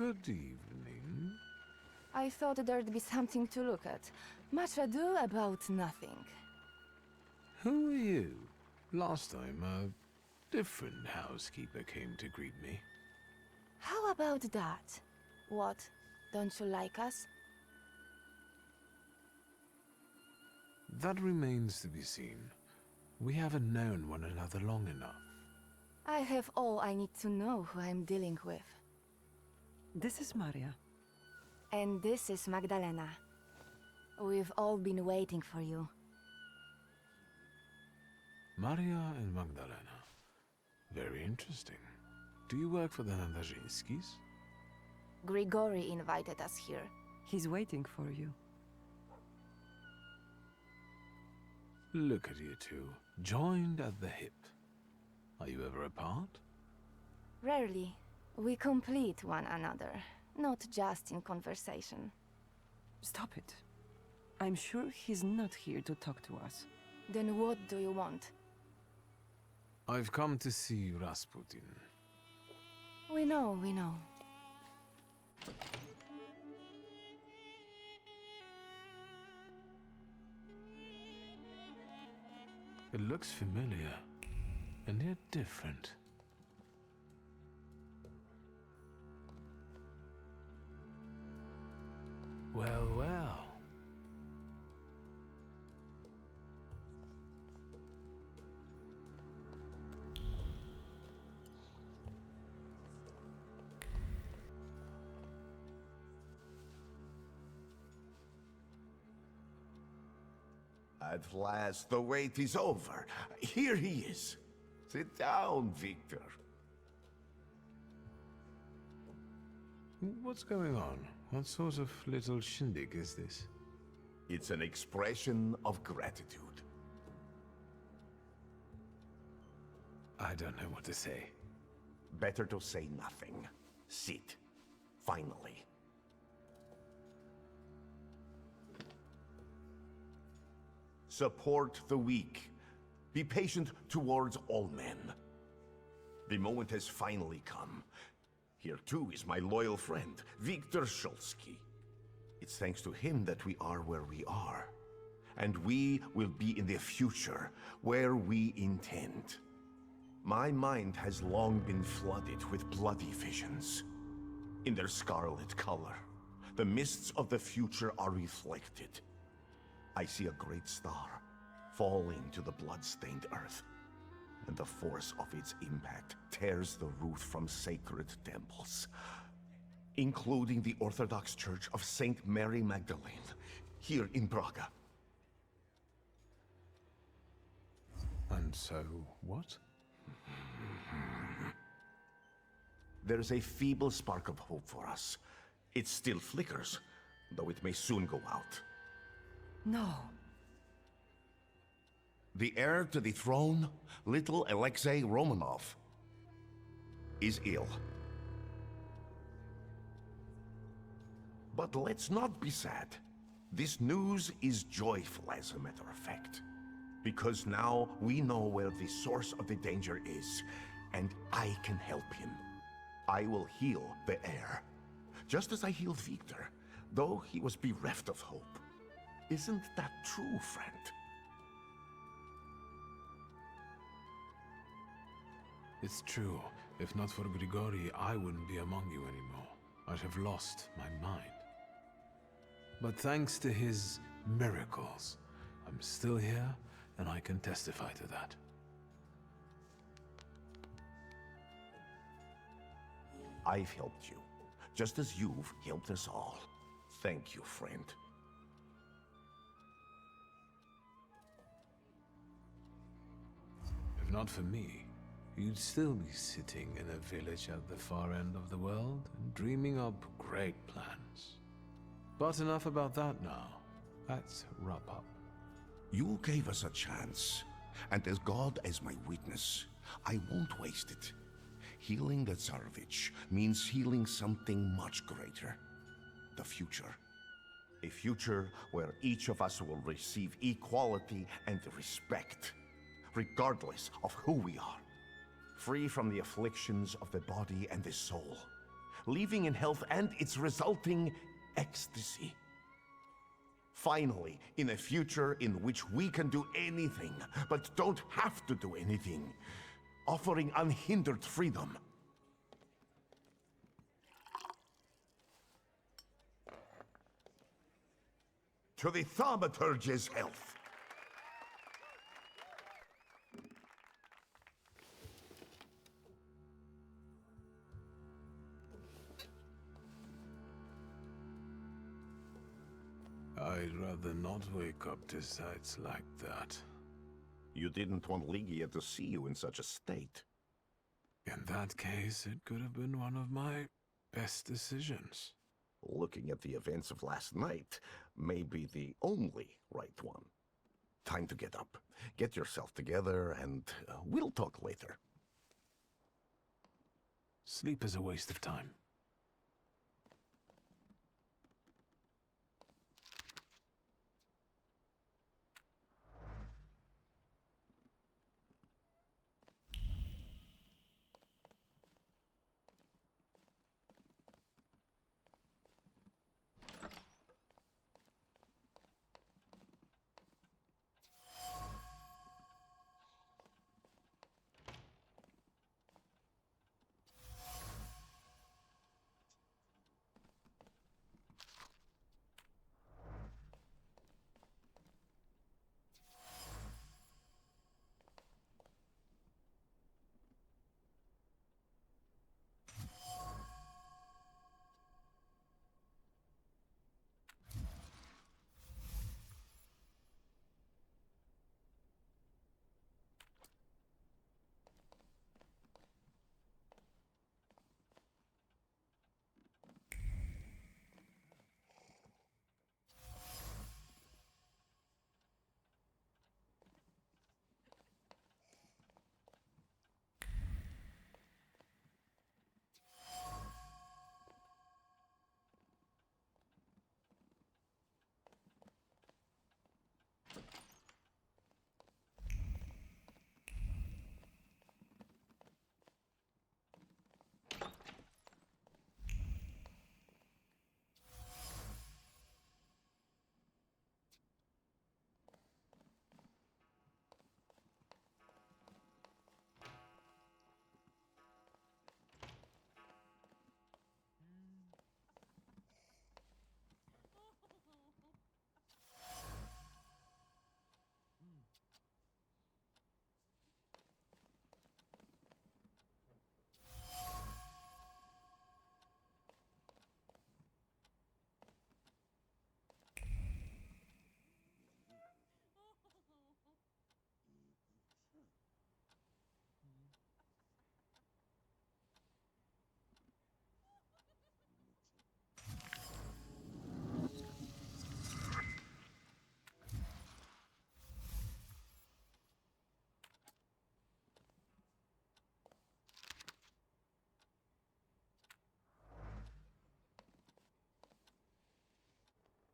Good evening. I thought there'd be something to look at. Much ado about nothing. Who are you? Last time, a different housekeeper came to greet me. How about that? What? Don't you like us? That remains to be seen. We haven't known one another long enough. I have all I need to know who I'm dealing with. This is Maria. And this is Magdalena. We've all been waiting for you. Maria and Magdalena. Very interesting. Do you work for the Nadarzyńskis? Grigori invited us here. He's waiting for you. Look at you two, joined at the hip. Are you ever apart? Rarely. We complete one another, not just in conversation. Stop it. I'm sure he's not here to talk to us. Then what do you want? I've come to see Rasputin. We know, we know. It looks familiar, and yet different. Well, well. At last, the wait is over. Here he is. Sit down, Victor. What's going on? What sort of little shindig is this? It's an expression of gratitude. I don't know what to say. Better to say nothing. Sit. Finally. Support the weak. Be patient towards all men. The moment has finally come. Here too is my loyal friend, Victor Szulski. It's thanks to him that we are where we are. And we will be in the future, where we intend. My mind has long been flooded with bloody visions. In their scarlet color, the mists of the future are reflected. I see a great star falling to the blood-stained earth, and the force of its impact tears the root from sacred temples, including the Orthodox Church of Saint Mary Magdalene, here in Praga. And so, what? There's a feeble spark of hope for us. It still flickers, though it may soon go out. No. The heir to the throne, little Alexei Romanov, is ill. But let's not be sad. This news is joyful, as a matter of fact. Because now we know where the source of the danger is, and I can help him. I will heal the heir, just as I healed Victor, though he was bereft of hope. Isn't that true, friend? It's true. If not for Grigori, I wouldn't be among you anymore. I'd have lost my mind. But thanks to his miracles, I'm still here, and I can testify to that. I've helped you, just as you've helped us all. Thank you, friend. If not for me, you'd still be sitting in a village at the far end of the world and dreaming up great plans. But enough about that now. Let's wrap up. You gave us a chance, and as God as my witness, I won't waste it. Healing the Tsarevich means healing something much greater. The future. A future where each of us will receive equality and respect, regardless of who we are. Free from the afflictions of the body and the soul. living in health and its resulting ecstasy. Finally, in a future in which we can do anything, but don't have to do anything, offering unhindered freedom. To the thaumaturge's health. I'd rather not wake up to sights like that. You didn't want Ligia to see you in such a state. In that case, it could have been one of my best decisions. Looking at the events of last night may be the only right one. Time to get up. Get yourself together, and we'll talk later. Sleep is a waste of time.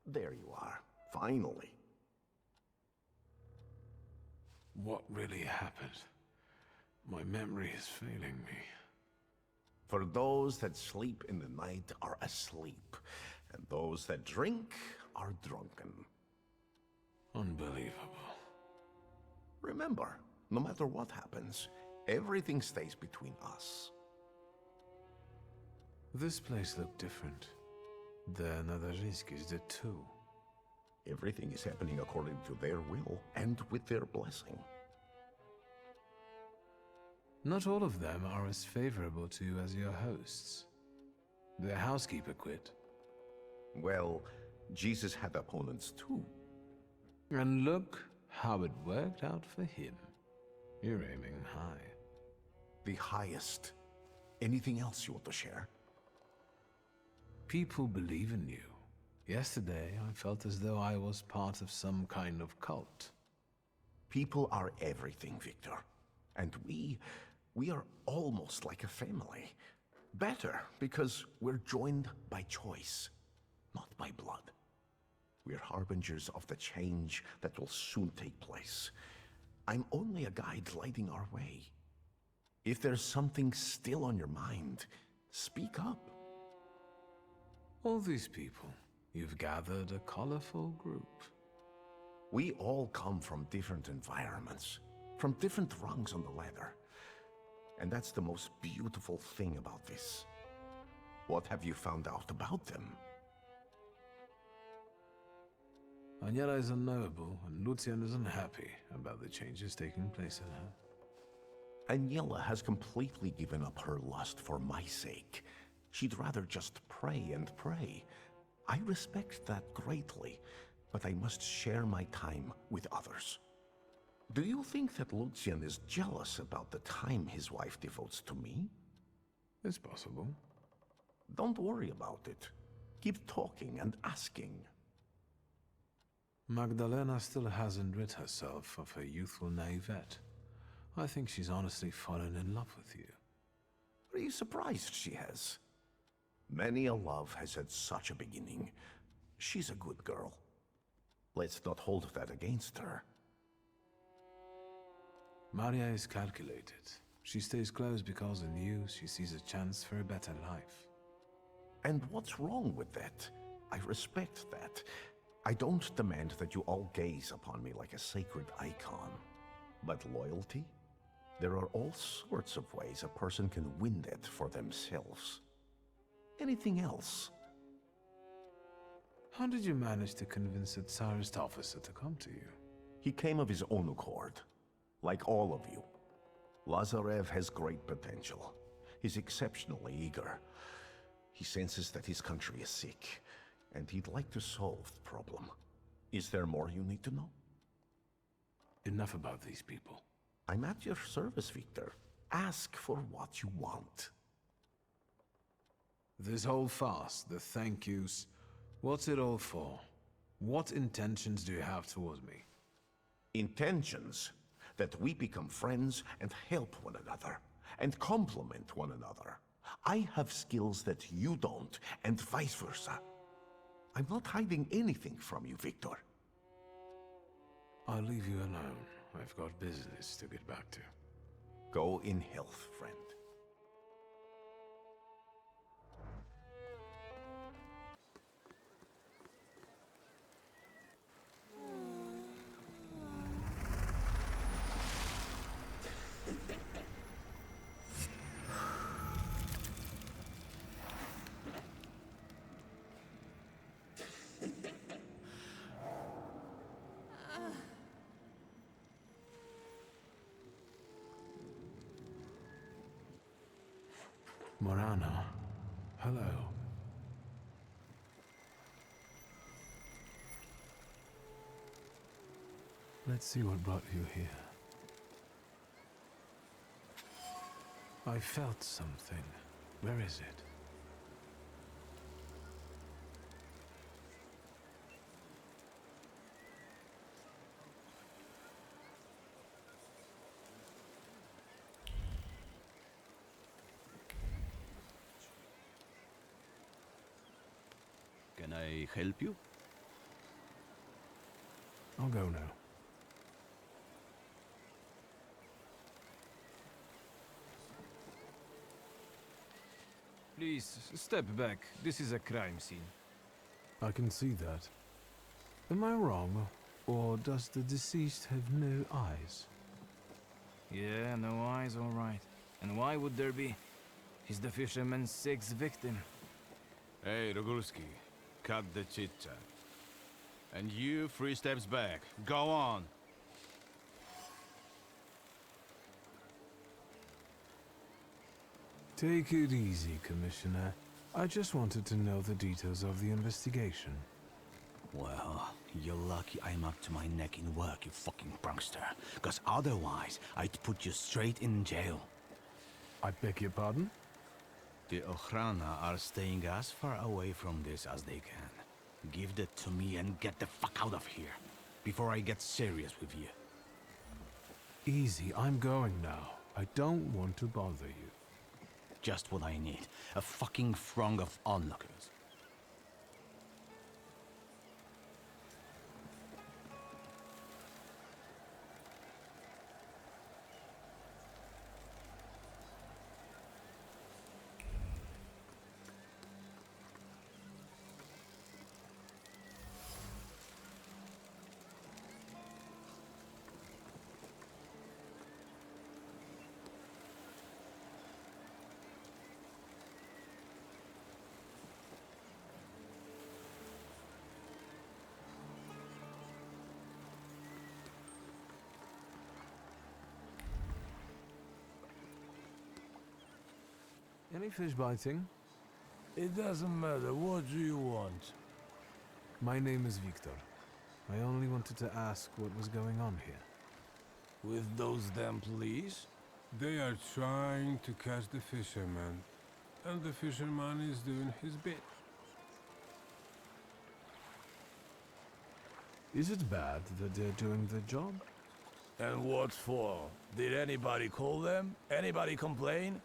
There you are, finally. What really happened? My memory is failing me. For those that sleep in the night are asleep, and those that drink are drunken. Unbelievable. Remember, no matter what happens, everything stays between us. This place looked different. The Nadariskis did too. Everything is happening according to their will and with their blessing. Not all of them are as favorable to you as your hosts. Their housekeeper quit. Well, Jesus had opponents too. And look how it worked out for him. You're aiming high. The highest. Anything else you want to share? People believe in you. Yesterday, I felt as though I was part of some kind of cult. People are everything, Victor. And we are almost like a family. Better, because we're joined by choice, not by blood. We're harbingers of the change that will soon take place. I'm only a guide lighting our way. If there's something still on your mind, speak up. All these people, you've gathered a colorful group. We all come from different environments, from different rungs on the ladder. And that's the most beautiful thing about this. What have you found out about them? Agnella is unknowable, and Lucian is unhappy about the changes taking place in her. Agnella has completely given up her lust for my sake. She'd rather just pray and pray. I respect that greatly, but I must share my time with others. Do you think that Lucian is jealous about the time his wife devotes to me? It's possible. Don't worry about it. Keep talking and asking. Magdalena still hasn't rid herself of her youthful naivete. I think she's honestly fallen in love with you. Are you surprised she has? Many a love has had such a beginning. She's a good girl. Let's not hold that against her. Maria is calculated. She stays close because in you she sees a chance for a better life. And what's wrong with that? I respect that. I don't demand that you all gaze upon me like a sacred icon. But loyalty? There are all sorts of ways a person can win that for themselves. Anything else? How did you manage to convince the Tsarist officer to come to you? He came of his own accord, like all of you. Lazarev has great potential. He's exceptionally eager. He senses that his country is sick, and he'd like to solve the problem. Is there more you need to know? Enough about these people. I'm at your service, Victor. Ask for what you want. This whole farce, the thank yous, what's it all for? What intentions do you have towards me? Intentions that we become friends and help one another, and complement one another. I have skills that you don't, and vice versa. I'm not hiding anything from you, Victor. I'll leave you alone. I've got business to get back to. Go in health, friend. Morana, hello. Let's see what brought you here. I felt something. Where is it? Can I help you? I'll go now. Please, step back. This is a crime scene. I can see that. Am I wrong, or does the deceased have no eyes? Yeah, no eyes, all right. And why would there be? He's the fisherman's sixth victim. Hey, Rogulski, cut the chit-chat. And you, 3 steps back. Go on! Take it easy, Commissioner. I just wanted to know the details of the investigation. Well, you're lucky I'm up to my neck in work, you fucking prankster. Because otherwise, I'd put you straight in jail. I beg your pardon? The Ochrana are staying as far away from this as they can. Give that to me and get the fuck out of here, before I get serious with you. Easy, I'm going now. I don't want to bother you. Just what I need. A fucking throng of onlookers. Any fish biting? It doesn't matter. What do you want? My name is Victor. I only wanted to ask what was going on here. With those damn police? They are trying to catch the fisherman, and the fisherman is doing his bit. Is it bad that they're doing their job? And what for? Did anybody call them? Anybody complain?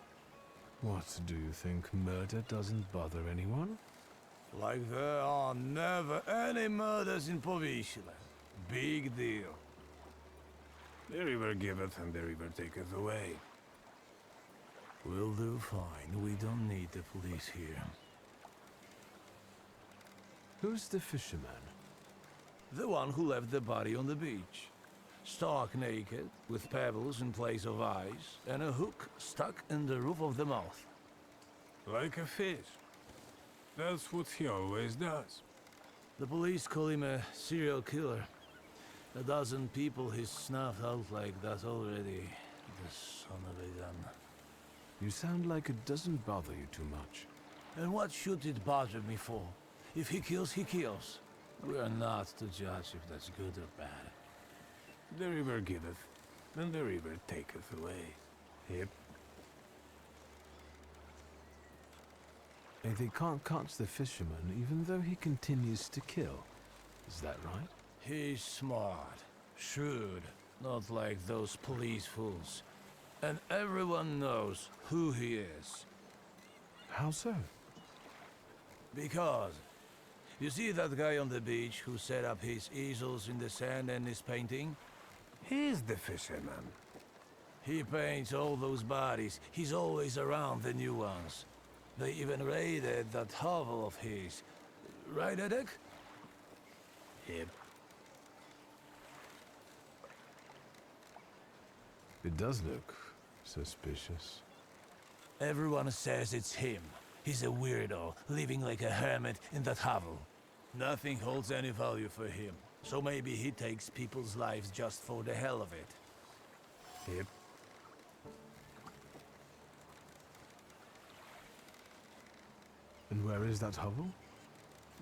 What, do you think murder doesn't bother anyone? Like there are never any murders in Povishla. Big deal. The river giveth and the river taketh away. We'll do fine. We don't need the police here. Who's the fisherman? The one who left the body on the beach. Stark naked, with pebbles in place of eyes, and a hook stuck in the roof of the mouth. Like a fish. That's what he always does. The police call him a serial killer. A dozen people he's snuffed out like that already. The son of a gun. You sound like it doesn't bother you too much. And what should it bother me for? If he kills, he kills. We are not to judge if that's good or bad. The river giveth, and the river taketh away. Yep. And they can't catch the fisherman even though he continues to kill. Is that right? He's smart, shrewd, not like those police fools. And everyone knows who he is. How so? Because, you see that guy on the beach who set up his easels in the sand and is painting? He's the fisherman. He paints all those bodies. He's always around the new ones. They even raided that hovel of his. Right, Edek? Yep. It does look suspicious. Everyone says it's him. He's a weirdo, living like a hermit in that hovel. Nothing holds any value for him. So maybe he takes people's lives just for the hell of it. Yep. And where is that hovel?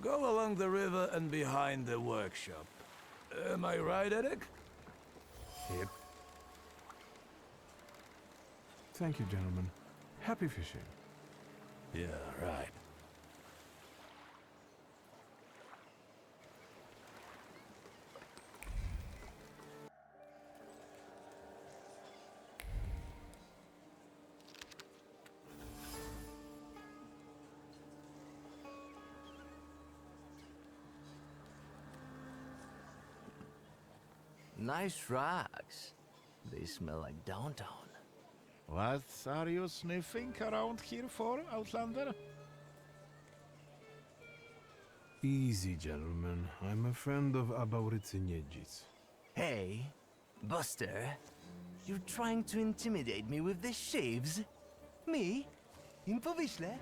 Go along the river and behind the workshop. Am I right, Edek? Yep. Thank you, gentlemen. Happy fishing. Yeah, right. Nice rocks. They smell like downtown. What are you sniffing around here for, Outlander? Easy, gentlemen. I'm a friend of Abauritsiniedzic. Hey, Buster, you're trying to intimidate me with the shaves? Me? In Povishla?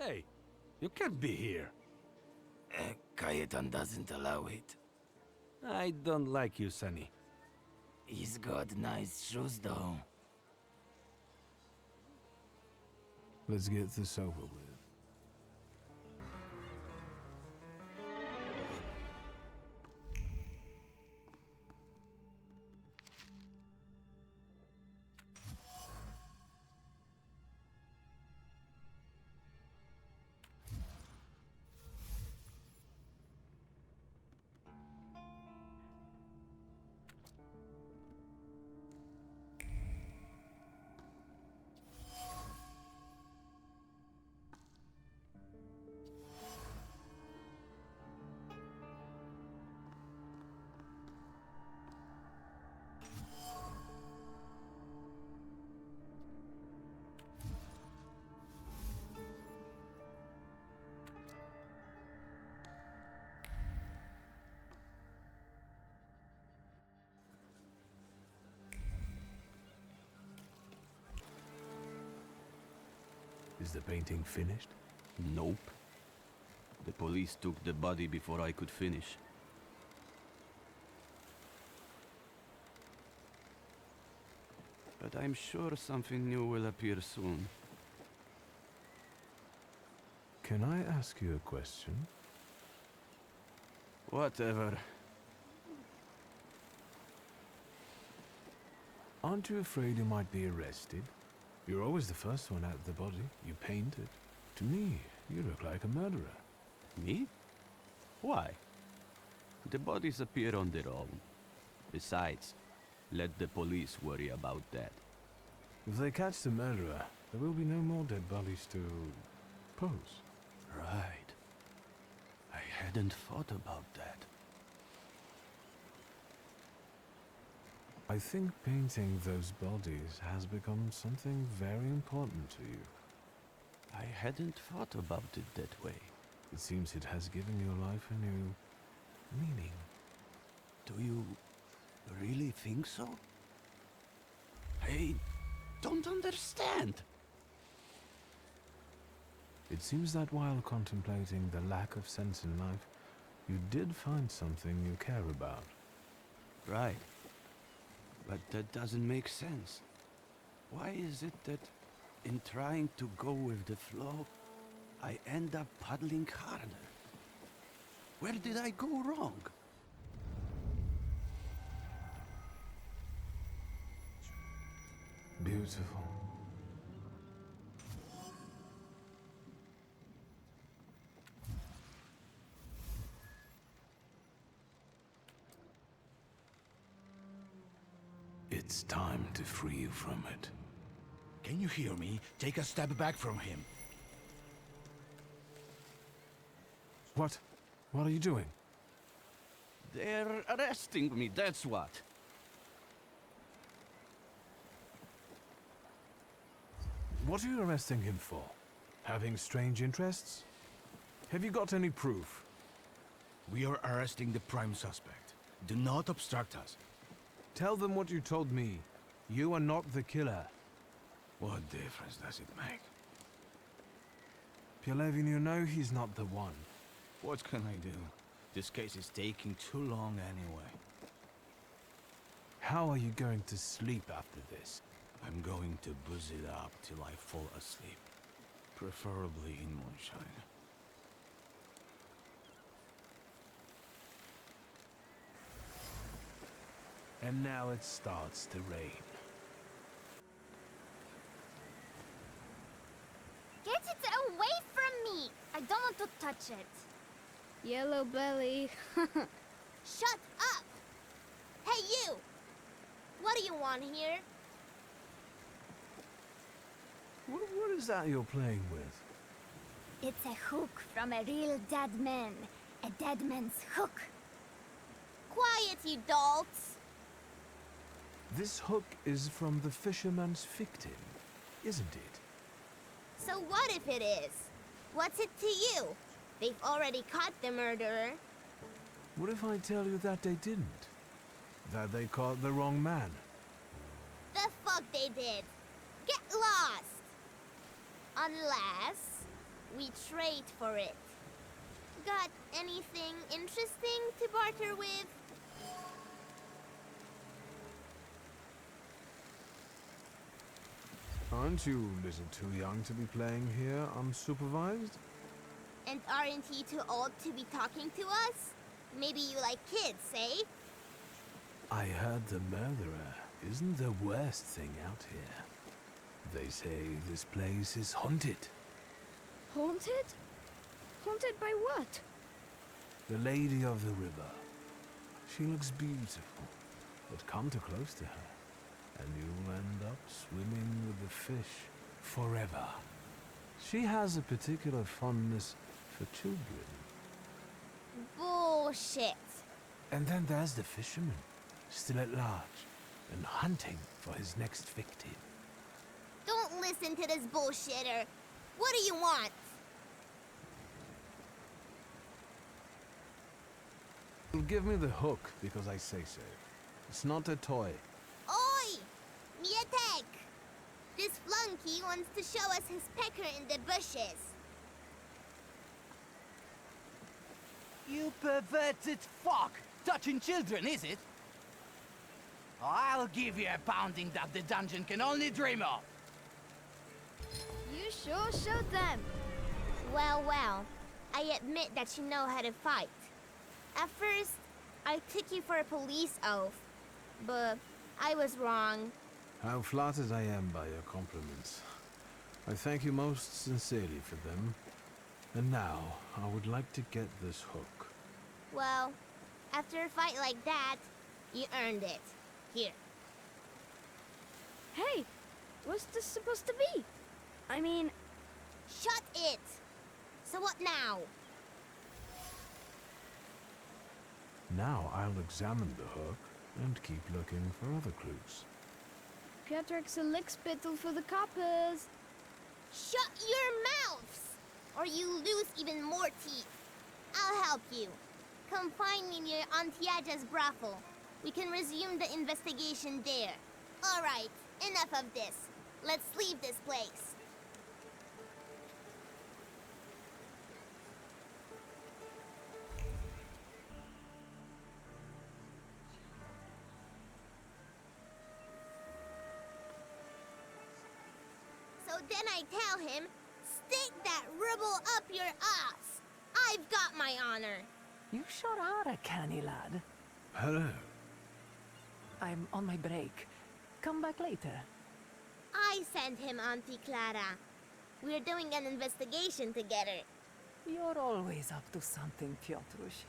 Hey, you can't be here. Cayetan doesn't allow it. I don't like you, Sonny. He's got nice shoes, though. Let's get this over with. Is the painting finished? Nope. The police took the body before I could finish. But I'm sure something new will appear soon. Can I ask you a question? Whatever. Aren't you afraid you might be arrested? You're always the first one at the body. You paint it. To me, you look like a murderer. Me? Why? The bodies appear on their own. Besides, let the police worry about that. If they catch the murderer, there will be no more dead bodies to pose. Right. I hadn't thought about that. I think painting those bodies has become something very important to you. I hadn't thought about it that way. It seems it has given your life a new meaning. Do you really think so? I don't understand. It seems that while contemplating the lack of sense in life, you did find something you care about. Right. But that doesn't make sense. Why is it that in trying to go with the flow, I end up paddling harder? Where did I go wrong? Beautiful. It's time to free you from it. Can you hear me? Take a step back from him. What? What are you doing? They're arresting me, that's what. What are you arresting him for? Having strange interests? Have you got any proof? We are arresting the prime suspect. Do not obstruct us. Tell them what you told me. You are not the killer. What difference does it make? Pielevin, you know he's not the one. What can I do? This case is taking too long anyway. How are you going to sleep after this? I'm going to booze it up till I fall asleep. Preferably in moonshine. And now it starts to rain. Get it away from me! I don't want to touch it. Yellow belly. Shut up! Hey, you! What do you want here? What is that you're playing with? It's a hook from a real dead man. A dead man's hook. Quiet, you dolts! This hook is from the fisherman's victim, isn't it? So what if it is? What's it to you? They've already caught the murderer. What if I tell you that they didn't? That they caught the wrong man? The fuck they did? Get lost! Unless we trade for it. Got anything interesting to barter with? Aren't you a little too young to be playing here unsupervised? And aren't you too old to be talking to us? Maybe you like kids, eh? I heard the murderer isn't the worst thing out here. They say this place is haunted. Haunted? Haunted by what? The Lady of the River. She looks beautiful, but come too close to her, and you'll end up swimming with the fish forever. She has a particular fondness for children. Bullshit. And then there's the fisherman, still at large, and hunting for his next victim. Don't listen to this bullshitter. What do you want? You'll give me the hook because I say so. It's not a toy. Oi! Mietek! This flunky wants to show us his pecker in the bushes. You perverted fuck! Touching children, is it? I'll give you a pounding that the dungeon can only dream of. You sure showed them. Well, well, I admit that you know how to fight. At first, I took you for a police oath, but I was wrong. How flattered I am by your compliments. I thank you most sincerely for them. And now, I would like to get this hook. Well, after a fight like that, you earned it. Here. Hey, what's this supposed to be? I mean... Shut it! So what now? Now I'll examine the hook and keep looking for other clues. Piotrek's a lickspittle for the coppers. Shut your mouths! Or you lose even more teeth. I'll help you. Come find me near Antiaja's brothel. We can resume the investigation there. All right, enough of this. Let's leave this place. So then I tell him, stick that rubble up your ass. I've got my honor. You sure are a canny lad. Hello. I'm on my break. Come back later. I sent him, Auntie Clara. We're doing an investigation together. You're always up to something, Piotrush.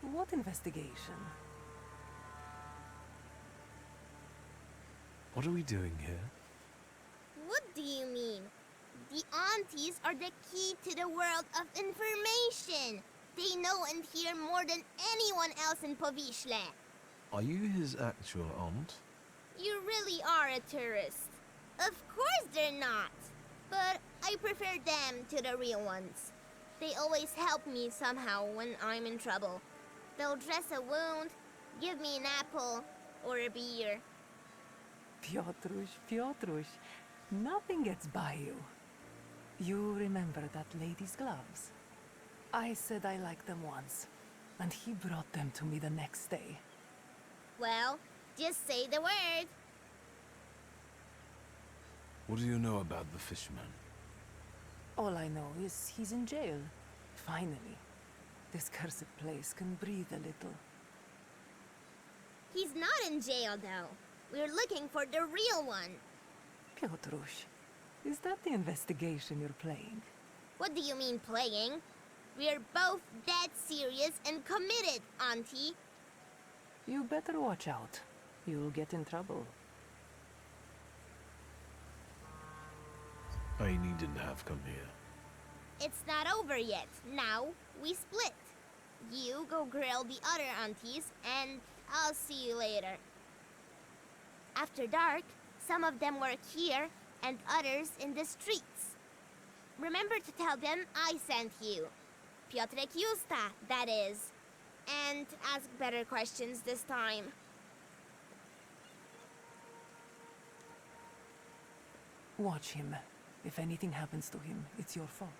What investigation? What are we doing here? What do you mean? The aunties are the key to the world of information. They know and hear more than anyone else in Powiśle. Are you his actual aunt? You really are a tourist. Of course they're not. But I prefer them to the real ones. They always help me somehow when I'm in trouble. They'll dress a wound, give me an apple, or a beer. Piotrush, nothing gets by you. You remember that lady's gloves? I said I liked them once, and he brought them to me the next day. Well, just say the word. What do you know about the fisherman? All I know is he's in jail. Finally. This cursed place can breathe a little. He's not in jail, though. We're looking for the real one. Piotrush, is that the investigation you're playing? What do you mean, playing? We're both dead serious and committed, Auntie. You better watch out. You'll get in trouble. I needn't have come here. It's not over yet. Now, we split. You go grill the other aunties, and I'll see you later. After dark, some of them work here, and others in the streets. Remember to tell them I sent you. Piotrek Justa, that is. And ask better questions this time. Watch him. If anything happens to him, it's your fault.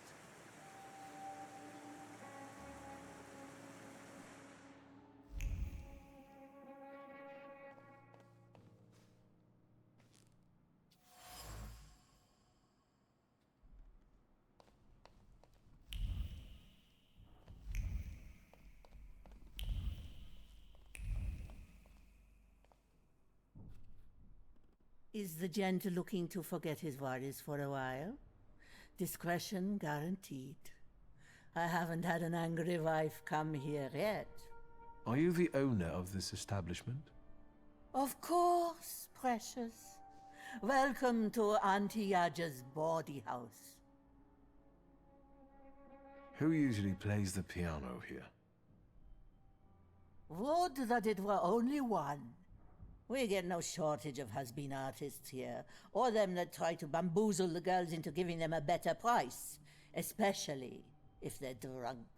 Is the gent looking to forget his worries for a while? Discretion guaranteed. I haven't had an angry wife come here yet. Are you the owner of this establishment? Of course, precious. Welcome to Auntie Yaja's bawdy house. Who usually plays the piano here? Would that it were only one. We get no shortage of has-been artists here, or them that try to bamboozle the girls into giving them a better price, especially if they're drunk.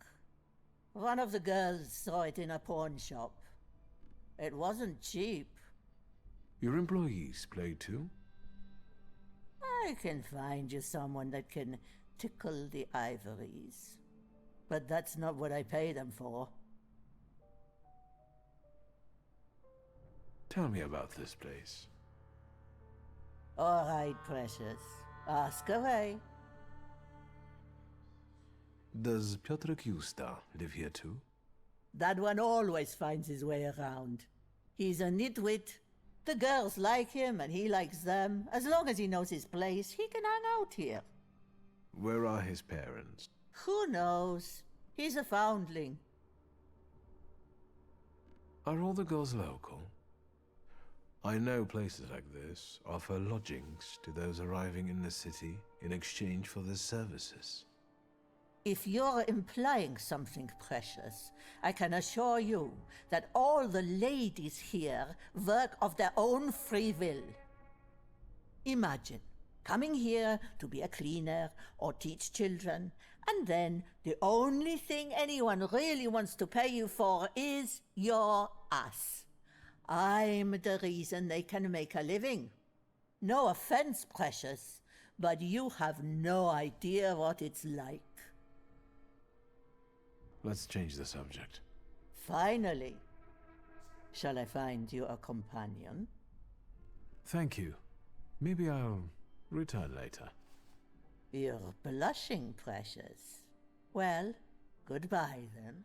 One of the girls saw it in a pawn shop. It wasn't cheap. Your employees play too? I can find you someone that can tickle the ivories. But that's not what I pay them for. Tell me about this place. All right, precious. Ask away. Does Piotr Justa live here too? That one always finds his way around. He's a nitwit. The girls like him and he likes them. As long as he knows his place, he can hang out here. Where are his parents? Who knows? He's a foundling. Are all the girls local? I know places like this offer lodgings to those arriving in the city in exchange for their services. If you're implying something precious, I can assure you that all the ladies here work of their own free will. Imagine coming here to be a cleaner or teach children, and then the only thing anyone really wants to pay you for is your ass. I'm the reason they can make a living. No offense, precious, but you have no idea what it's like. Let's change the subject. Finally. Shall I find you a companion? Thank you. Maybe I'll return later. You're blushing, precious. Well, goodbye then.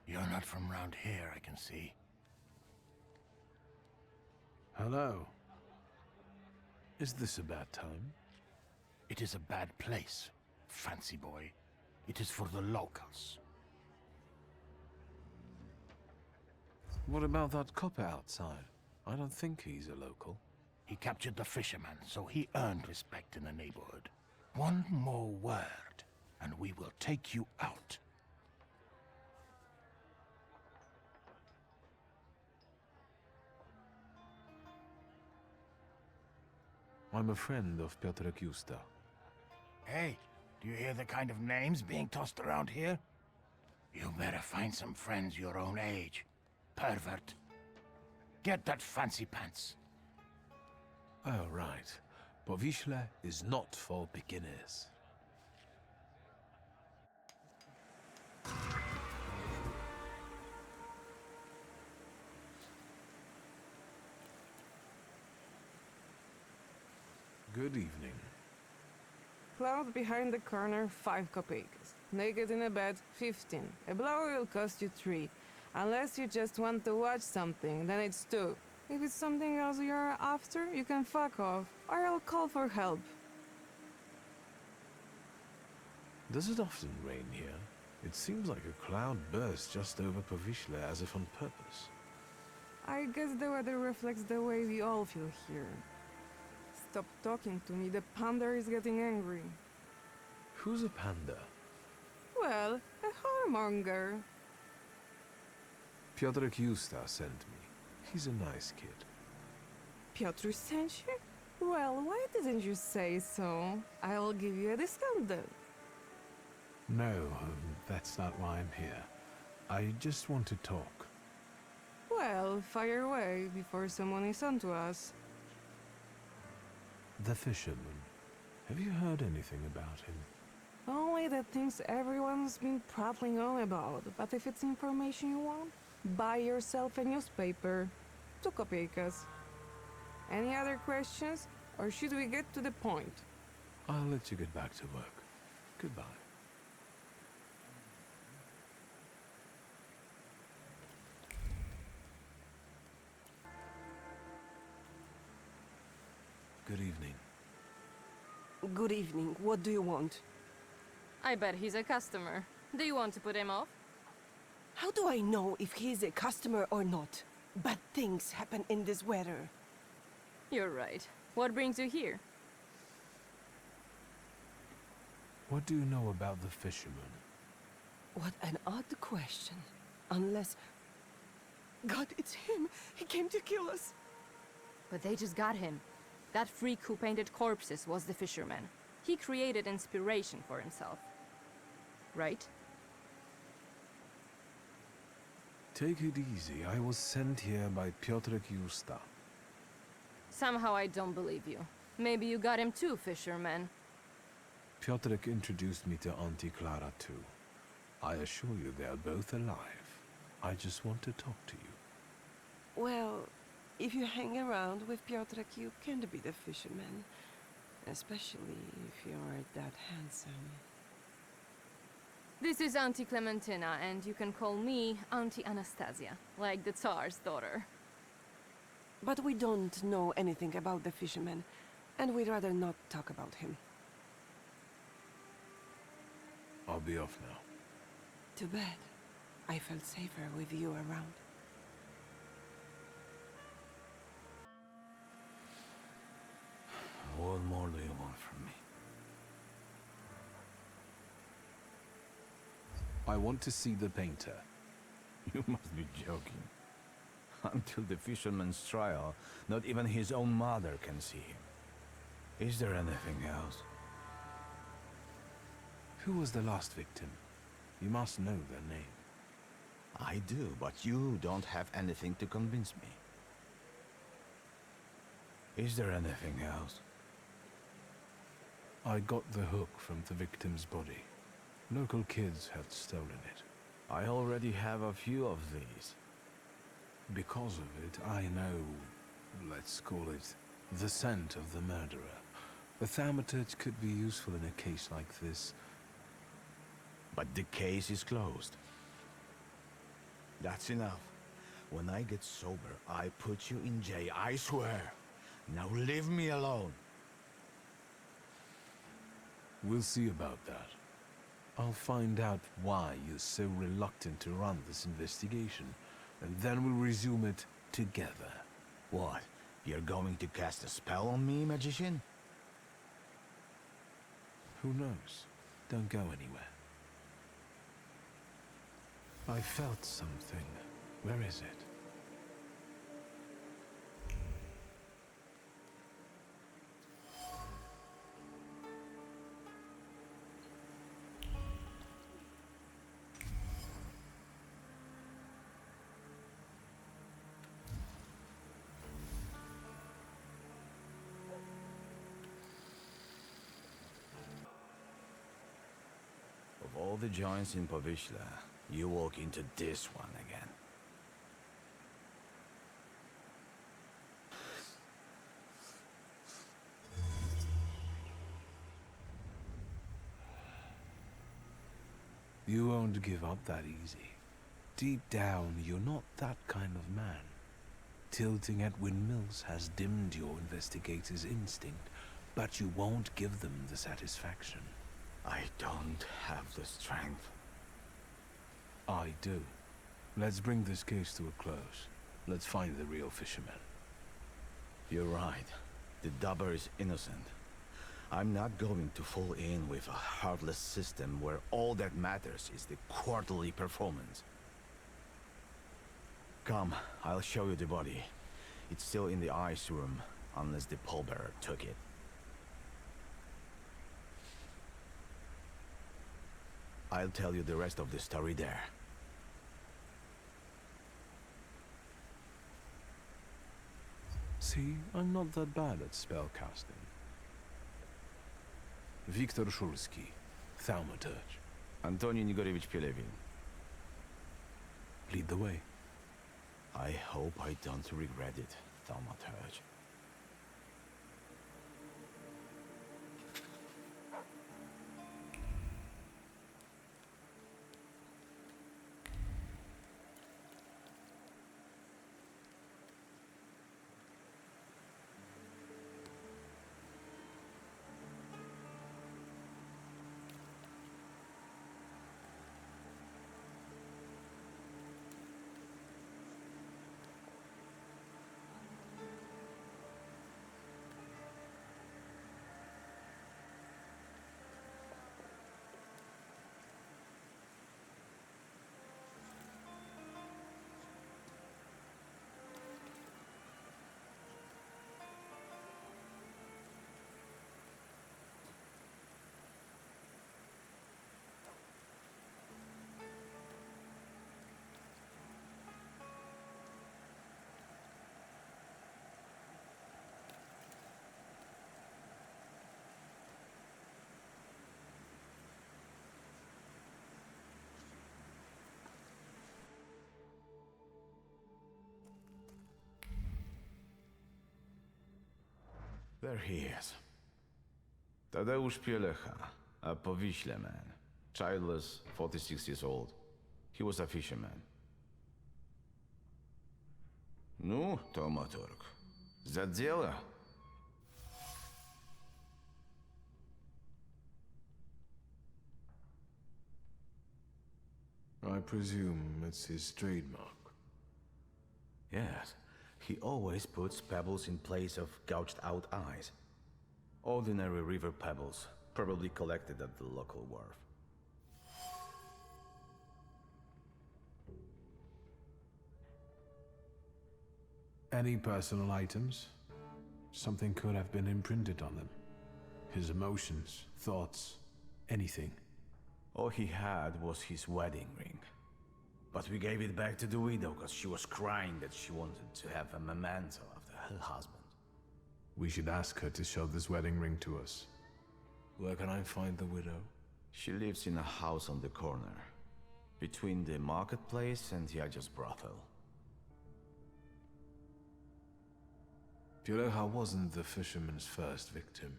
You're not from round here, I can see. Hello. Is this a bad time? It is a bad place, fancy boy. It is for the locals. What about that copper outside? I don't think he's a local. He captured the fisherman, so he earned respect in the neighborhood. One more word, and we will take you out. I'm a friend of Piotr Justa. Hey, do you hear the kind of names being tossed around here? You better find some friends your own age. Pervert. Get that fancy pants. Oh, right. Powiśle is not for beginners. Good evening. Cloud behind the corner, 5 kopecks. Naked in a bed, 15. A blow will cost you 3. Unless you just want to watch something, then it's 2. If it's something else you're after, you can fuck off, or I'll call for help. Does it often rain here? It seems like a cloud burst just over Powiśle as if on purpose. I guess the weather reflects the way we all feel here. Stop talking to me, the panda is getting angry. Who's a panda? Well, a whoremonger. Piotr Justa sent me. He's a nice kid. Piotr sent you? Well, why didn't you say so? I'll give you a discount then. No, that's not why I'm here. I just want to talk. Well, fire away before someone is onto us. The fisherman. Have you heard anything about him? Only the things everyone's been prattling on about. But if it's information you want, buy yourself a newspaper. 2 kopeckas. Any other questions? Or should we get to the point? I'll let you get back to work. Goodbye. Good evening. Good evening. What do you want? I bet he's a customer. Do you want to put him off? How do I know if he's a customer or not? Bad things happen in this weather. You're right. What brings you here? What do you know about the fisherman? What an odd question. Unless... God, it's him! He came to kill us! But they just got him. That freak who painted corpses was the fisherman. He created inspiration for himself. Right? Take it easy. I was sent here by Piotrek Justa. Somehow I don't believe you. Maybe you got him too, fisherman. Piotrek introduced me to Auntie Clara too. I assure you they are both alive. I just want to talk to you. Well, if you hang around with Piotrek, you can't be the fisherman. Especially if you're that handsome. This is Auntie Clementina, and you can call me Auntie Anastasia, like the Tsar's daughter. But we don't know anything about the fisherman, and we'd rather not talk about him. I'll be off now. Too bad. I felt safer with you around. What more do you want from me? I want to see the painter. You must be joking. Until the fisherman's trial, not even his own mother can see him. Is there anything else? Who was the last victim? You must know their name. I do, but you don't have anything to convince me. Is there anything else? I got the hook from the victim's body. Local kids had stolen it. I already have a few of these. Because of it, I know, let's call it, the scent of the murderer. The thaumaturge could be useful in a case like this. But the case is closed. That's enough. When I get sober, I put you in jail, I swear. Now leave me alone. We'll see about that. I'll find out why you're so reluctant to run this investigation, and then we'll resume it together. What? You're going to cast a spell on me, magician? Who knows? Don't go anywhere. I felt something. Where is it? Of all the joints in Povishla, you walk into this one again. You won't give up that easy. Deep down, you're not that kind of man. Tilting at windmills has dimmed your investigator's instinct, but you won't give them the satisfaction. I don't have the strength. I do. Let's bring this case to a close. Let's find the real fisherman. You're right. The dubber is innocent. I'm not going to fall in with a heartless system where all that matters is the quarterly performance. Come, I'll show you the body. It's still in the ice room, unless the pallbearer took it. I'll tell you the rest of the story there. See, I'm not that bad at spellcasting. Viktor Szulski, thaumaturge. Antoni Nigorevich Pelevin. Lead the way. I hope I don't regret it, thaumaturge. There he is. Tadeusz Pielecha, a Powiśle man. Childless, 46 years old. He was a fisherman. Ну, Tomaturg. За дело. I presume it's his trademark. Yes. He always puts pebbles in place of gouged out eyes. Ordinary river pebbles, probably collected at the local wharf. Any personal items? Something could have been imprinted on them. His emotions, thoughts, anything. All he had was his wedding ring. But we gave it back to the widow because she was crying that she wanted to have a memento of her husband. We should ask her to show this wedding ring to us. Where can I find the widow? She lives in a house on the corner, between the marketplace and Yaja's brothel. Pielecha wasn't the fisherman's first victim.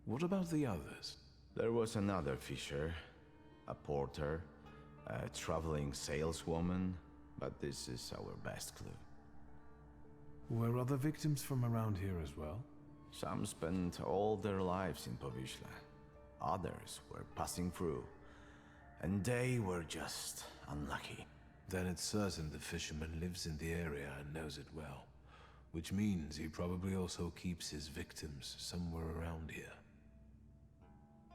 What about the others? There was another fisher, a porter, a traveling saleswoman, but this is our best clue. Were other victims from around here as well? Some spent all their lives in Powiśle. Others were passing through, and they were just unlucky. Then it's certain the fisherman lives in the area and knows it well. Which means he probably also keeps his victims somewhere around here.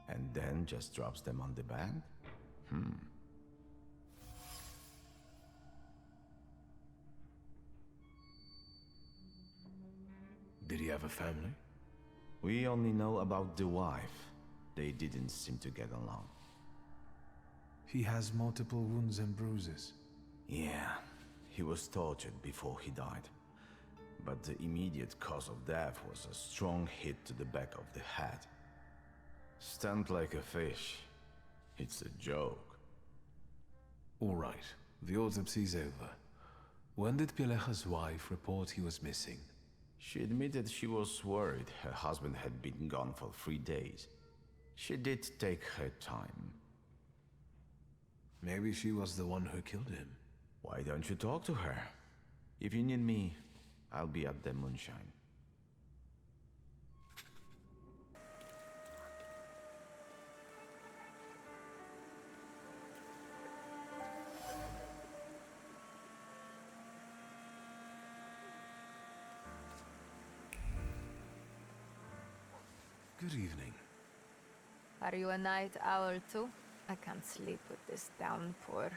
And then just drops them on the band? Did he have a family? We only know about the wife. They didn't seem to get along. He has multiple wounds and bruises. Yeah, he was tortured before he died. But the immediate cause of death was a strong hit to the back of the head. Stunned like a fish. It's a joke. All right, the autopsy's over. When did Pielecha's wife report he was missing? She admitted she was worried her husband had been gone for 3 days. She did take her time. Maybe she was the one who killed him. Why don't you talk to her? If you need me, I'll be at the moonshine. Good evening. Are you a night owl too? I can't sleep with this downpour.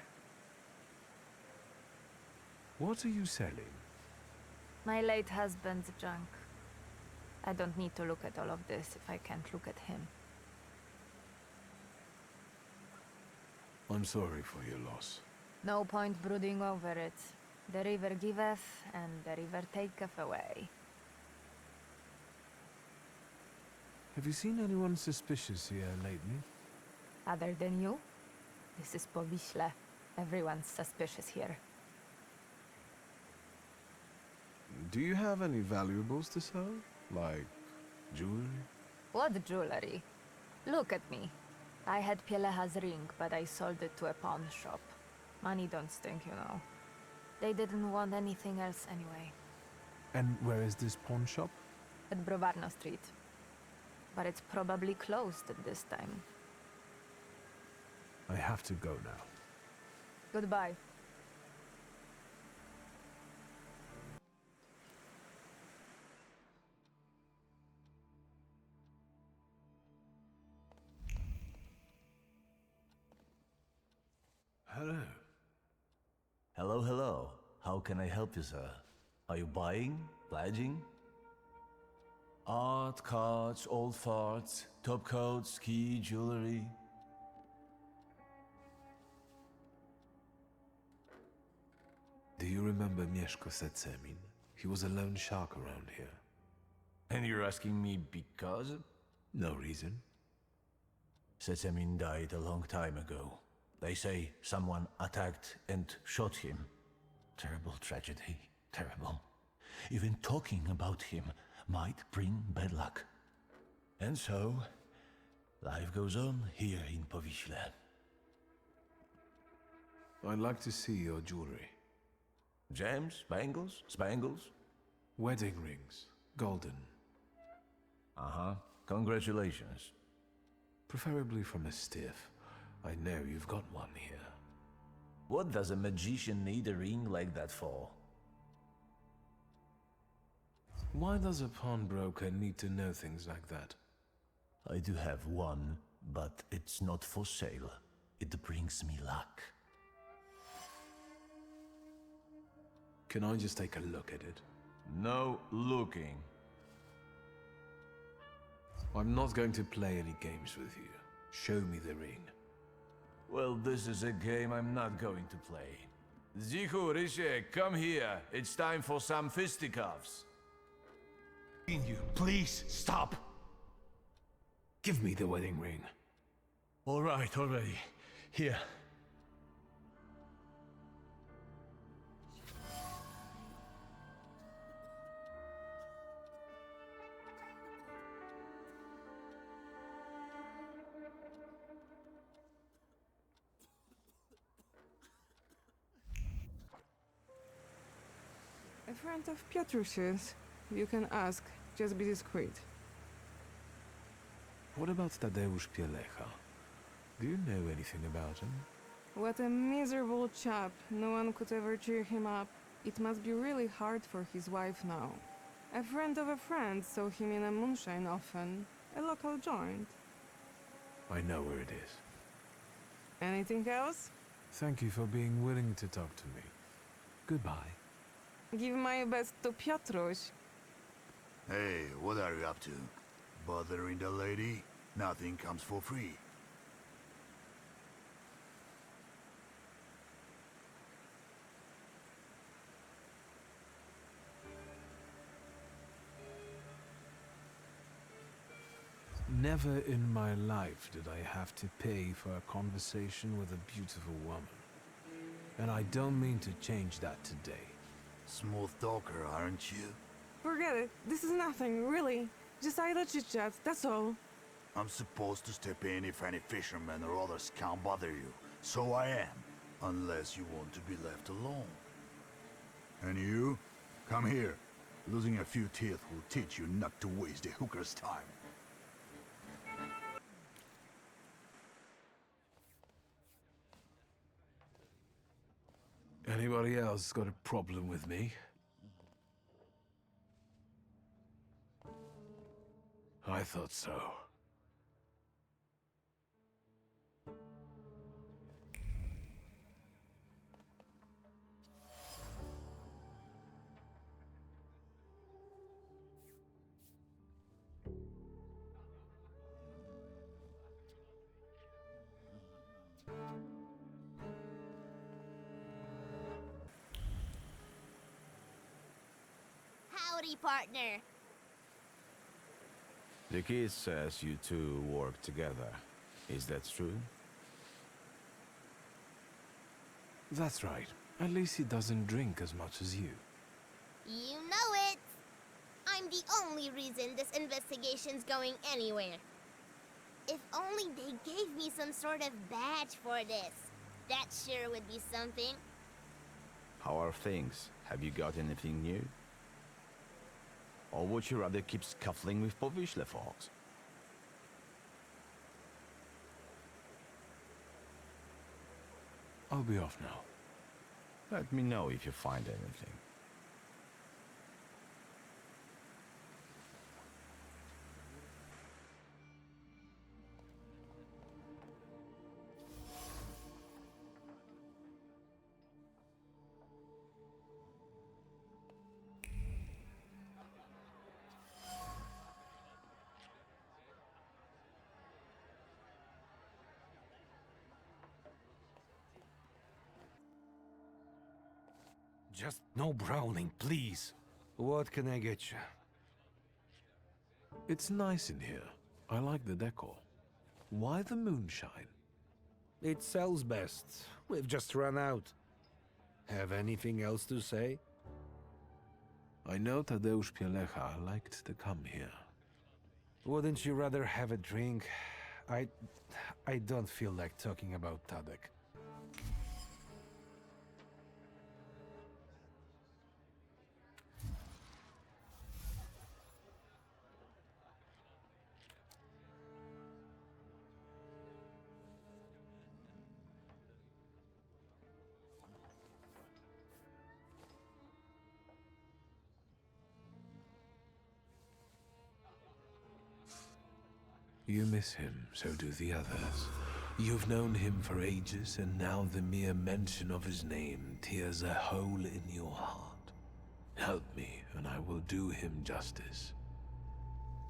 What are you selling? My late husband's junk. I don't need to look at all of this if I can't look at him. I'm sorry for your loss. No point brooding over it. The river giveth, and the river taketh away. Have you seen anyone suspicious here lately? Other than you? This is Powiśle. Everyone's suspicious here. Do you have any valuables to sell? Like jewelry? What jewelry? Look at me. I had Pielecha's ring, but I sold it to a pawn shop. Money don't stink, you know. They didn't want anything else anyway. And where is this pawn shop? At Browarno Street. But it's probably closed at this time. I have to go now. Goodbye. Hello. Hello, hello. How can I help you, sir? Are you buying? Pledging? Art, cards, old farts, top coats, ski, jewelry. Do you remember Mieszko Setsemin? He was a lone shark around here. And you're asking me because? No reason. Setsemin died a long time ago. They say someone attacked and shot him. Terrible tragedy. Terrible. Even talking about him might bring bad luck. And so, life goes on here in Powiśle. I'd like to see your jewelry. Gems, bangles, spangles? Wedding rings. Golden. Uh-huh. Congratulations. Preferably from a stiff. I know you've got one here. What does a magician need a ring like that for? Why does a pawnbroker need to know things like that? I do have one, but it's not for sale. It brings me luck. Can I just take a look at it? No looking. I'm not going to play any games with you. Show me the ring. Well, this is a game I'm not going to play. Zichu, Rysiek, come here. It's time for some fisticuffs. You, please, stop! Give me the wedding ring. All right, already. Here. A friend of Piotrusz's. You can ask. Just be discreet. What about Tadeusz Pielecha? Do you know anything about him? What a miserable chap. No one could ever cheer him up. It must be really hard for his wife now. A friend of a friend saw him in a moonshine often. A local joint. I know where it is. Anything else? Thank you for being willing to talk to me. Goodbye. Give my best to Piotruś. Hey, what are you up to? Bothering the lady? Nothing comes for free. Never in my life did I have to pay for a conversation with a beautiful woman. And I don't mean to change that today. Smooth talker, aren't you? Forget it. This is nothing, really. Just idle chit-chat, that's all. I'm supposed to step in if any fishermen or others can't bother you. So I am. Unless you want to be left alone. And you? Come here. Losing a few teeth will teach you not to waste the hooker's time. Anybody else got a problem with me? I thought so. Howdy, partner. The kid says you two work together. Is that true? That's right. At least he doesn't drink as much as you. You know it. I'm the only reason this investigation's going anywhere. If only they gave me some sort of badge for this. That sure would be something. How are things? Have you got anything new? Or would you rather keep scuffling with Powiśle folks? I'll be off now. Let me know if you find anything. Just no browning, please. What can I get you? It's nice in here. I like the decor. Why the moonshine? It sells best. We've just run out. Have anything else to say? I know Tadeusz Pielecha liked to come here. Wouldn't you rather have a drink? I don't feel like talking about Tadek. You miss him, so do the others. You've known him for ages, and now the mere mention of his name tears a hole in your heart. Help me, and I will do him justice.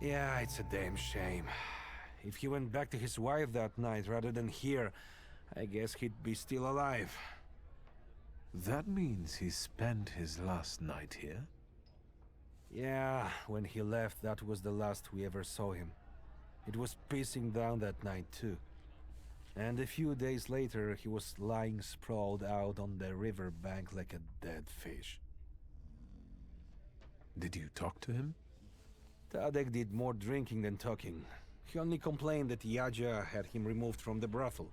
Yeah, it's a damn shame. If he went back to his wife that night rather than here, I guess he'd be still alive. That means he spent his last night here? Yeah, when he left, that was the last we ever saw him. It was pissing down that night too. And a few days later, he was lying sprawled out on the river bank like a dead fish. Did you talk to him? Tadek did more drinking than talking. He only complained that Yadzia had him removed from the brothel.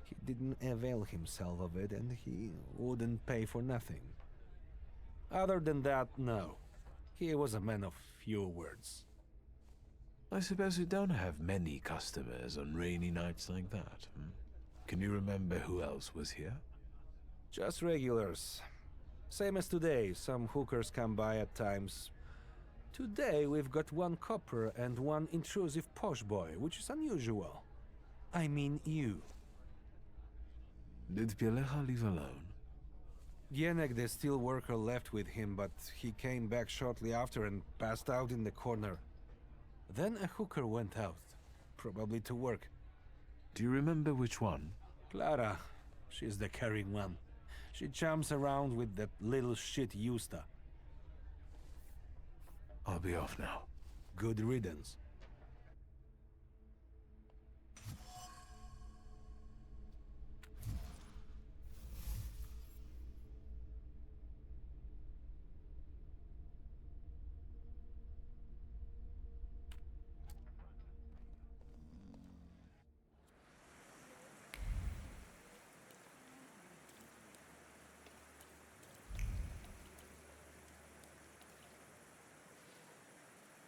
He didn't avail himself of it, and he wouldn't pay for nothing. Other than that, no. He was a man of few words. I suppose you don't have many customers on rainy nights like that. Can you remember who else was here? Just regulars. Same as today, some hookers come by at times. Today we've got one copper and one intrusive posh boy, which is unusual. I mean you. Did Pielecha leave alone? Gienek, the steel worker, left with him, but he came back shortly after and passed out in the corner. Then a hooker went out, probably to work. Do you remember which one? Clara. She's the caring one. She chums around with that little shit Justa. I'll be off now. Good riddance.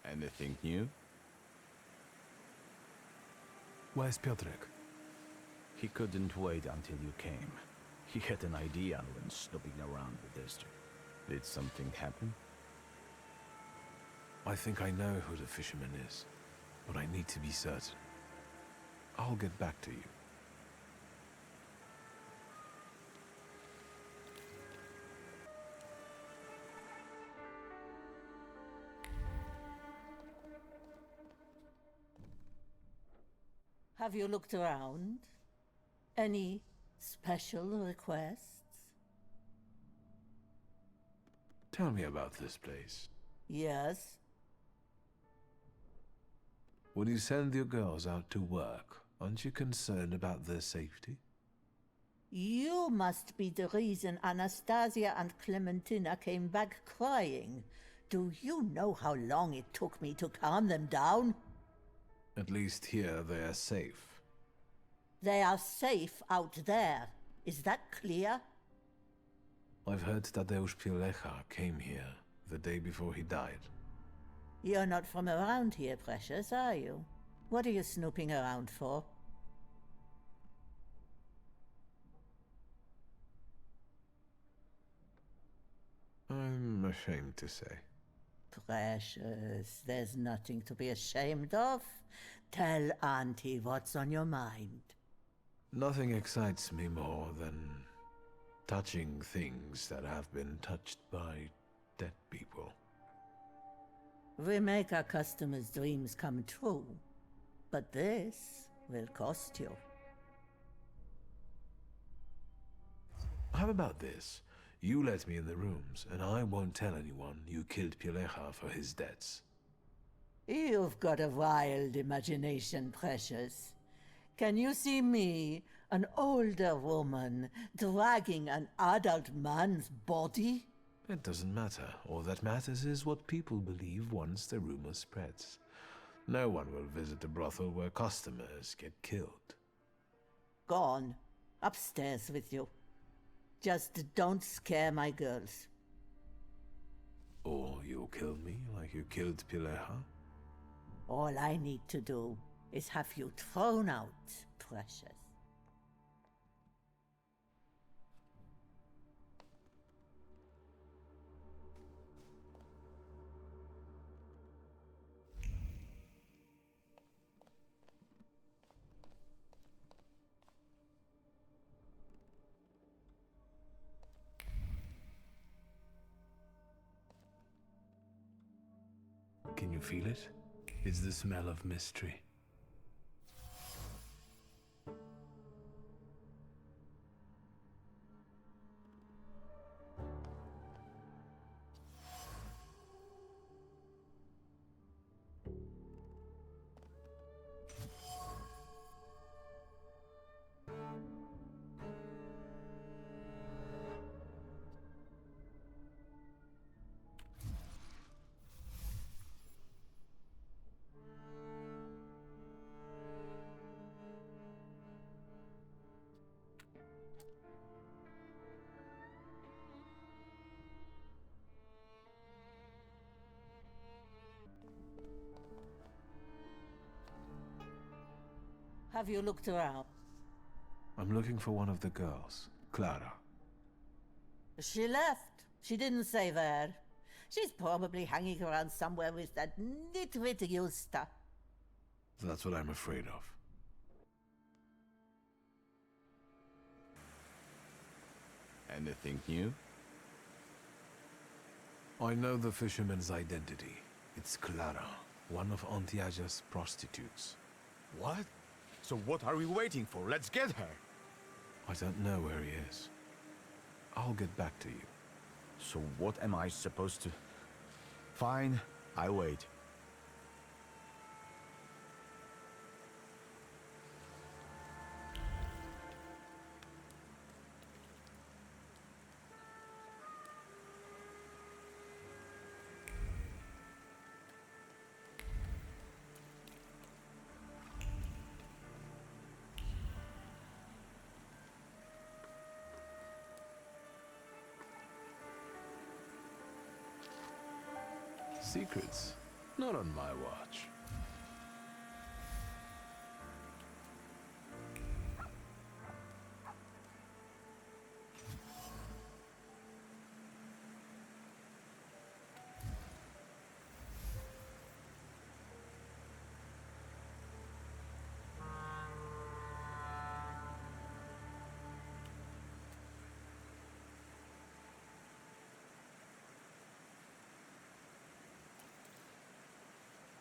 Anything new? Where's Piotrek? He couldn't wait until you came. He had an idea when snooping around the district. Did something happen? I think I know who the fisherman is, but I need to be certain. I'll get back to you. Have you looked around? Any special requests? Tell me about this place. Yes. When you send your girls out to work, aren't you concerned about their safety? You must be the reason Anastasia and Clementina came back crying. Do you know how long it took me to calm them down? At least here they are safe. They are safe out there. Is that clear? I've heard Tadeusz Pielecha came here the day before he died. You're not from around here, Precious, are you? What are you snooping around for? I'm ashamed to say. Precious, there's nothing to be ashamed of. Tell Auntie what's on your mind. Nothing excites me more than touching things that have been touched by dead people. We make our customers' dreams come true, but this will cost you. How about this? You let me in the rooms, and I won't tell anyone you killed Pielecha for his debts. You've got a wild imagination, Precious. Can you see me, an older woman, dragging an adult man's body? It doesn't matter. All that matters is what people believe once the rumor spreads. No one will visit a brothel where customers get killed. Go on. Upstairs with you. Just don't scare my girls. Or you'll kill me like you killed Pileha? All I need to do is have you thrown out, precious. Can you feel it? It's the smell of mystery. Have you looked around? I'm looking for one of the girls, Clara. She left. She didn't say where. She's probably hanging around somewhere with that nitwit Yusta. That's what I'm afraid of. Anything new? I know the fisherman's identity. It's Clara, one of Antiaja's prostitutes. What? So what are we waiting for? Let's get her! I don't know where he is. I'll get back to you. So what am I supposed to... Fine, I wait. Secrets? Not on my watch.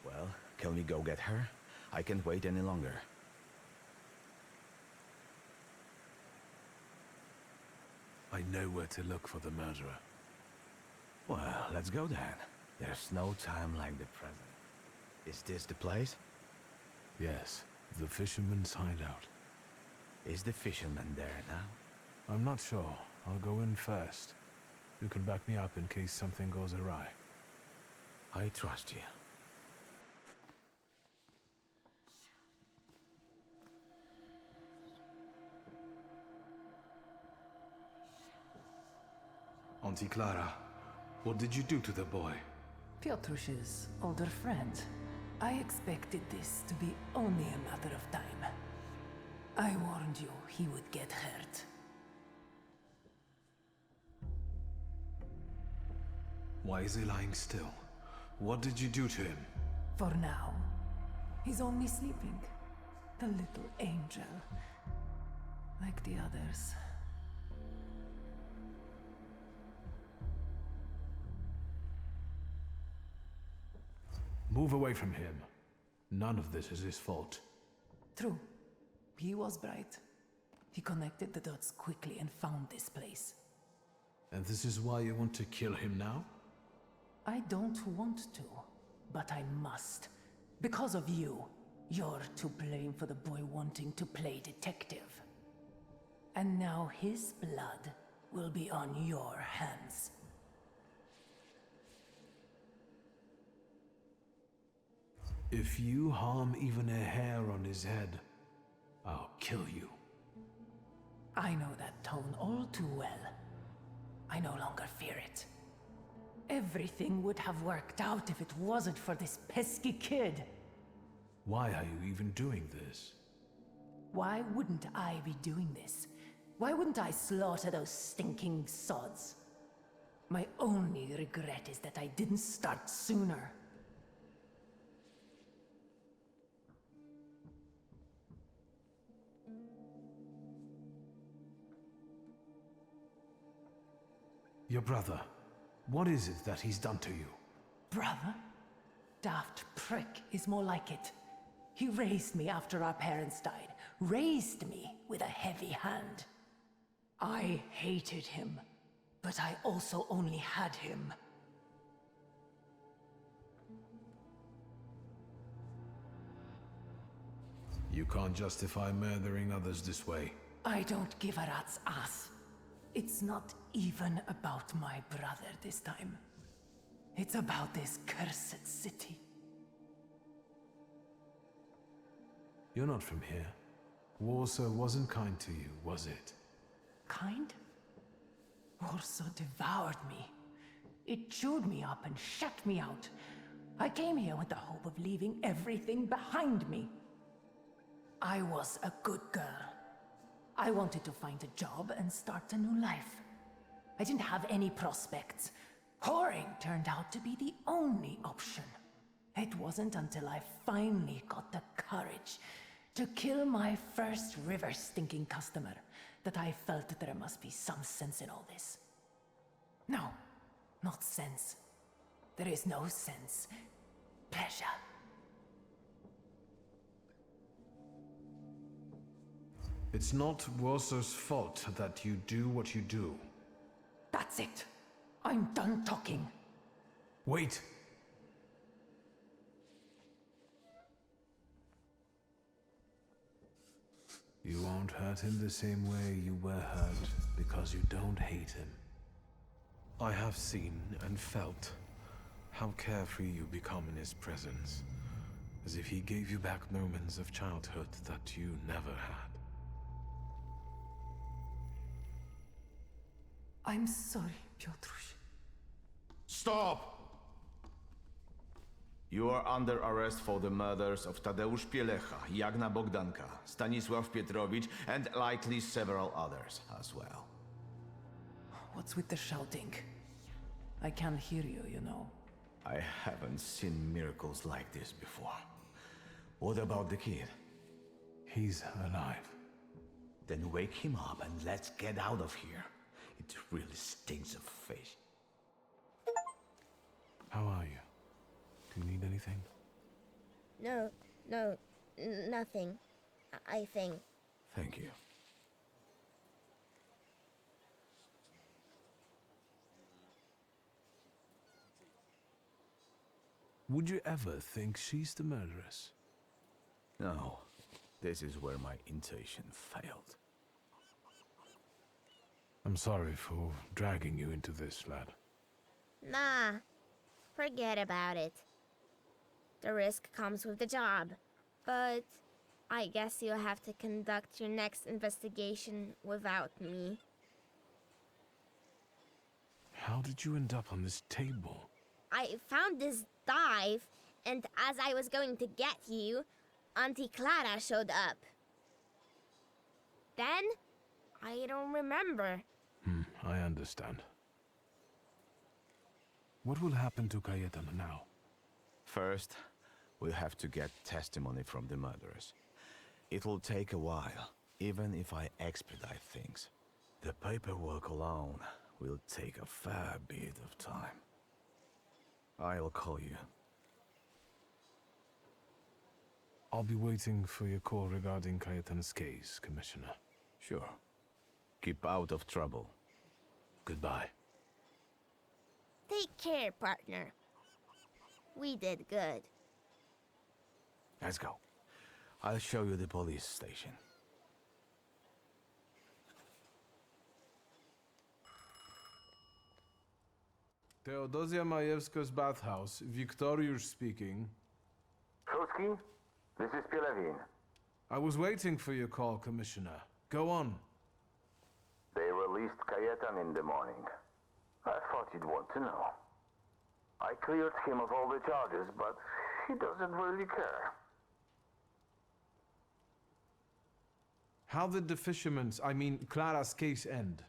Well, can we go get her? I can't wait any longer. I know where to look for the murderer. Well, let's go then. There's no time like the present. Is this the place? Yes, the fisherman's hideout. Is the fisherman there now? I'm not sure. I'll go in first. You can back me up in case something goes awry. I trust you. Auntie Clara, what did you do to the boy? Piotrus's older friend. I expected this to be only a matter of time. I warned you he would get hurt. Why is he lying still? What did you do to him? For now, he's only sleeping. The little angel. Like the others. Move away from him. None of this is his fault. True. He was bright. He connected the dots quickly and found this place. And this is why you want to kill him now? I don't want to, but I must. Because of you. You're to blame for the boy wanting to play detective. And now his blood will be on your hands. If you harm even a hair on his head, I'll kill you. I know that tone all too well. I no longer fear it. Everything would have worked out if it wasn't for this pesky kid. Why are you even doing this? Why wouldn't I be doing this? Why wouldn't I slaughter those stinking sods? My only regret is that I didn't start sooner. Your brother. What is it that he's done to you? Brother? Daft prick is more like it. He raised me after our parents died. Raised me with a heavy hand. I hated him, but I also only had him. You can't justify murdering others this way. I don't give a rat's ass. It's not even about my brother this time. It's about this cursed city. You're not from here. Warsaw wasn't kind to you, was it? Kind? Warsaw devoured me. It chewed me up and shut me out. I came here with the hope of leaving everything behind me. I was a good girl. I wanted to find a job and start a new life. I didn't have any prospects. Whoring turned out to be the only option. It wasn't until I finally got the courage to kill my first river-stinking customer that I felt that there must be some sense in all this. No, not sense. There is no sense. Pleasure. It's not Warsaw's fault that you do what you do. That's it. I'm done talking. Wait. You won't hurt him the same way you were hurt because you don't hate him. I have seen and felt how carefree you become in his presence, as if he gave you back moments of childhood that you never had. I'm sorry, Piotruś. Stop! You are under arrest for the murders of Tadeusz Pielecha, Jagna Bogdanka, Stanisław Pietrowicz, and likely several others as well. What's with the shouting? I can't hear you, you know. I haven't seen miracles like this before. What about the kid? He's alive. Then wake him up and let's get out of here. It really stinks of fish. How are you? Do you need anything? No, nothing. I think. Thank you. Would you ever think she's the murderess? No. This is where my intuition failed. I'm sorry for dragging you into this, lad. Nah, forget about it. The risk comes with the job. But I guess you'll have to conduct your next investigation without me. How did you end up on this table? I found this dive, and as I was going to get you, Auntie Clara showed up. Then, I don't remember. I understand. What will happen to Cayetana now? First, we'll have to get testimony from the murderers. It'll take a while, even if I expedite things. The paperwork alone will take a fair bit of time. I'll call you. I'll be waiting for your call regarding Cayetana's case, Commissioner. Sure. Keep out of trouble. Goodbye. Take care, partner. We did good. Let's go. I'll show you the police station. Teodosia Majewska's bathhouse. Wiktoriusz speaking. Who Sholsky? This is Pilavin. I was waiting for your call, Commissioner. Go on. They released Kayetan in the morning. I thought you'd want to know. I cleared him of all the charges, but he doesn't really care. How did the fisherman's, I mean Clara's case end?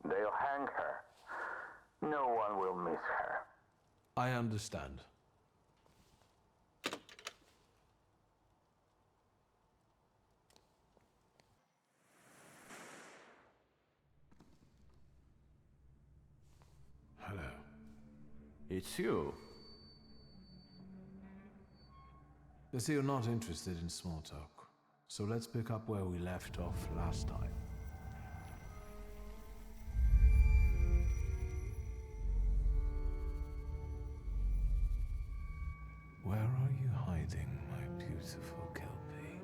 They'll hang her. No one will miss her. I understand. Hello. It's you. I see you're not interested in small talk. So let's pick up where we left off last time. Where are you hiding, my beautiful Kelpie?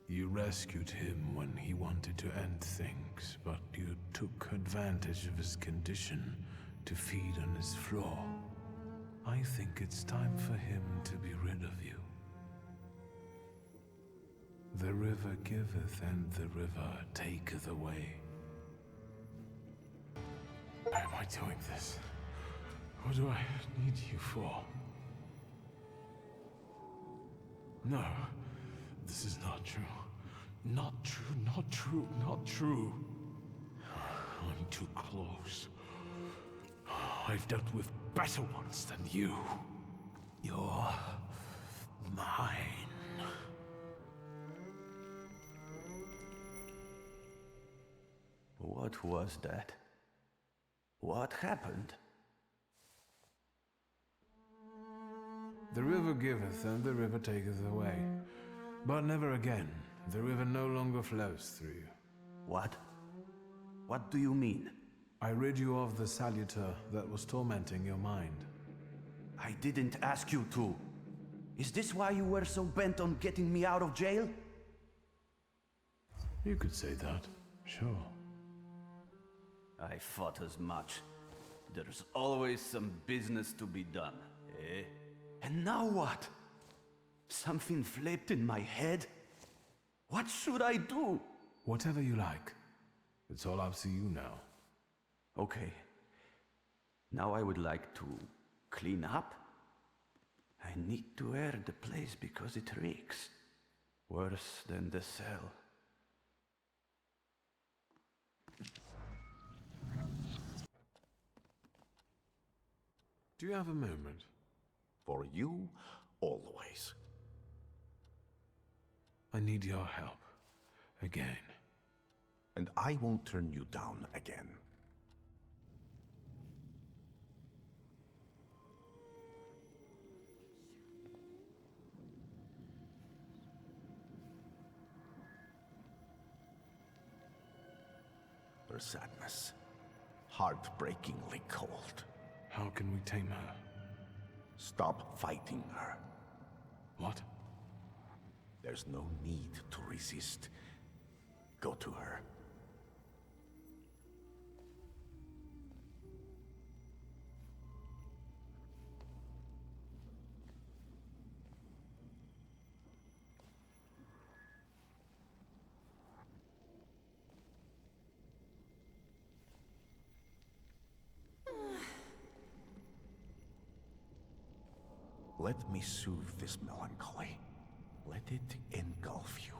You rescued him when he wanted to end things, but you took advantage of his condition to feed on his flaw. I think it's time for him to be rid of you. The river giveth and the river taketh away. Why am I doing this? What do I need you for? No, this is not true. Not true, not true, not true. I'm too close. I've dealt with better ones than you. You're mine. What was that? What happened? The river giveth and the river taketh away. But never again. The river no longer flows through you. What? What do you mean? I rid you of the saluter that was tormenting your mind. I didn't ask you to. Is this why you were so bent on getting me out of jail? You could say that, sure. I thought as much. There's always some business to be done, eh? And now what? Something flipped in my head? What should I do? Whatever you like. It's all up to you now. Okay. Now I would like to clean up. I need to air the place because it reeks. Worse than the cell. Do you have a moment? For you, always. I need your help. Again. And I won't turn you down again. Her sadness. Heartbreakingly cold. How can we tame her? Stop fighting her. What? There's no need to resist. Go to her. Let me soothe this melancholy. Let it engulf you.